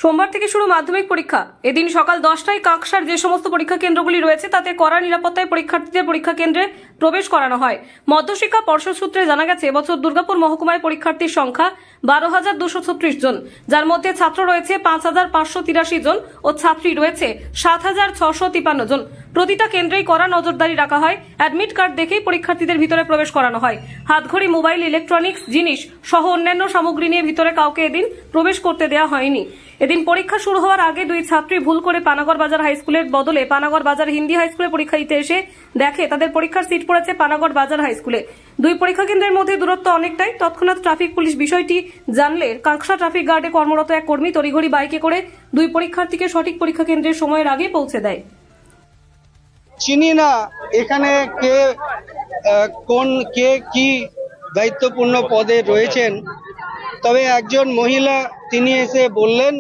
সোমবার থেকে শুরু মাধ্যমিক পরীক্ষা। এদিন সকাল 10টায় কাকসার যে সমস্ত পরীক্ষা কেন্দ্রগুলি রয়েছে তাতে কড়া নিরাপত্তায় পরীক্ষার্থীদের পরীক্ষা কেন্দ্রে প্রবেশ করানো হয়। মধ্যশিক্ষা পর্ষদ সূত্রে জানা গেছে, এবছর দুর্গাপুর মহকুমায় পরীক্ষার্থীর সংখ্যা 12,236 জন, যার মধ্যে ছাত্র রয়েছে 5,583 জন ও ছাত্রী রয়েছে 7,653 জন। প্রতিটা কেন্দ্রেই কড়া নজরদারি রাখা হয়। অ্যাডমিট কার্ড দেখেই পরীক্ষার্থীদের ভিতরে প্রবেশ করানো হয়। হাতঘড়ি, মোবাইল, ইলেকট্রনিক্স জিনিস সহ অন্যান্য সামগ্রী নিয়ে ভিতরে কাউকে এদিন প্রবেশ করতে দেওয়া হয়নি। এদিন পরীক্ষা শুরু হওয়ার আগে দুই ছাত্রী ভুল করে পানাগড় বাজার হাই স্কুলের বদলে পানাগড় বাজার হিন্দি হাই স্কুলে পরীক্ষা দিতে এসে দেখে তাদের পরীক্ষার সিট পড়েছে পানাগড় বাজার হাই স্কুলে। দুই পরীক্ষা কেন্দ্রের মধ্যে দূরত্ব অনেকটাই। তৎক্ষণাৎ ট্রাফিক পুলিশ বিষয়টি জানলে কাকসা ট্রাফিক গার্ডে কর্মরত এক কর্মী তড়িঘড়ি বাইকে করে দুই পরীক্ষার্থীকে সঠিক পরীক্ষা কেন্দ্রের সময়ের আগে পৌঁছে দেয়। চিনি না এখানে কে কি দায়িত্বপূর্ণ পদে রয়েছেন, তবে একজন মহিলা তিনি এসে বললেন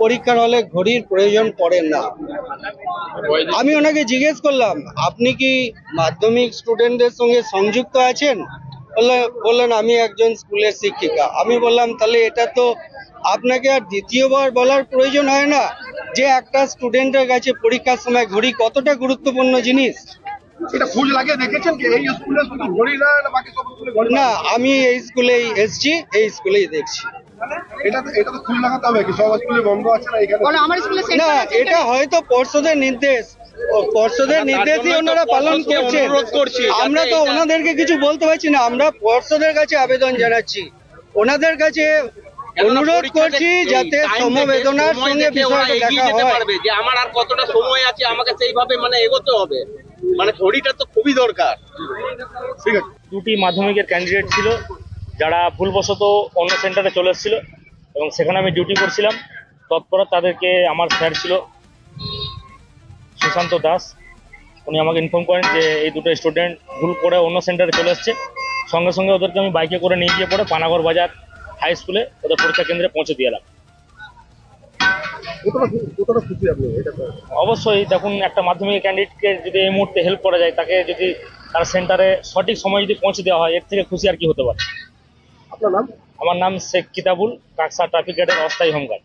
পরীক্ষার হলে ঘড়ির প্রয়োজন পড়ে না। আমি ওনাকে জিজ্ঞেস করলাম, আপনি কি মাধ্যমিক স্টুডেন্টদের সঙ্গে সংযুক্ত আছেন? বললেন আমি একজন স্কুলের শিক্ষিকা। আমি বললাম তাহলে এটা তো আপনাকে আর দ্বিতীয়বার বলার প্রয়োজন হয় না যে একটা স্টুডেন্টের কাছে পরীক্ষার সময় ঘড়ি কতটা গুরুত্বপূর্ণ জিনিস। এটা খোঁজ লাগিয়ে দেখেছেন কি এই স্কুলে শুধু ঘড়ি না বাকি সব স্কুলে ঘড়ি? না, আমি এই স্কুলেই এসেছি, এই স্কুলেই দেখছি। এটা তো খোঁজ লাগাতে হবে কি সব স্কুলে বন্ধ আছে না এখানে? আমার স্কুলে না, এটা হয়তো পর্ষদের নির্দেশ, পর্ষদের নির্দেশই ওনারা পালন করছেন। আমরা তো ওনাদেরকে কিছু বলতে পারছি না। আমরা পর্ষদের কাছে আবেদন জানাচ্ছি, ওনাদের কাছে অনুরোধ করছি যাতে সমবেদনার সঙ্গে বিষয়টা দেখা হয়। যে আমার আর কতটা সময় আছে, আমাকে সেইভাবে এগোতে হবে। ঘড়িটা তো খুবই দরকার। ঠিক আছে। দুটি মাধ্যমিকের ক্যান্ডিডেট ছিল যারা ভুলবশত অন্য সেন্টারে চলে এসেছিল এবং সেখানে আমি ডিউটি করছিলাম। তৎপর তাদেরকে আমার স্যার ছিল সুশান্ত দাস, উনি আমাকে ইনফর্ম করেন যে এই দুটো স্টুডেন্ট ভুল করে অন্য সেন্টারে চলে এসছে। সঙ্গে সঙ্গে ওদেরকে আমি বাইকে করে নিয়ে গিয়ে পরে পানাগড় বাজার হাই স্কুলে ওদের পরীক্ষা কেন্দ্রে পৌঁছে দিয়ে এলাম। অবশ্যই দেখুন, একটা মাধ্যমিক ক্যান্ডিডেটকে যদি এই মুহূর্তে হেল্প করা যায়, তাকে যদি তার সেন্টারে সঠিক সময় যদি পৌঁছে দেওয়া হয়, এর থেকে খুশি আর কি হতে পারে। আপনার নাম? আমার নাম শেখ কিতাবুল, কাকসা ট্রাফিক গার্ডের অস্থায়ী হোমগার্ড।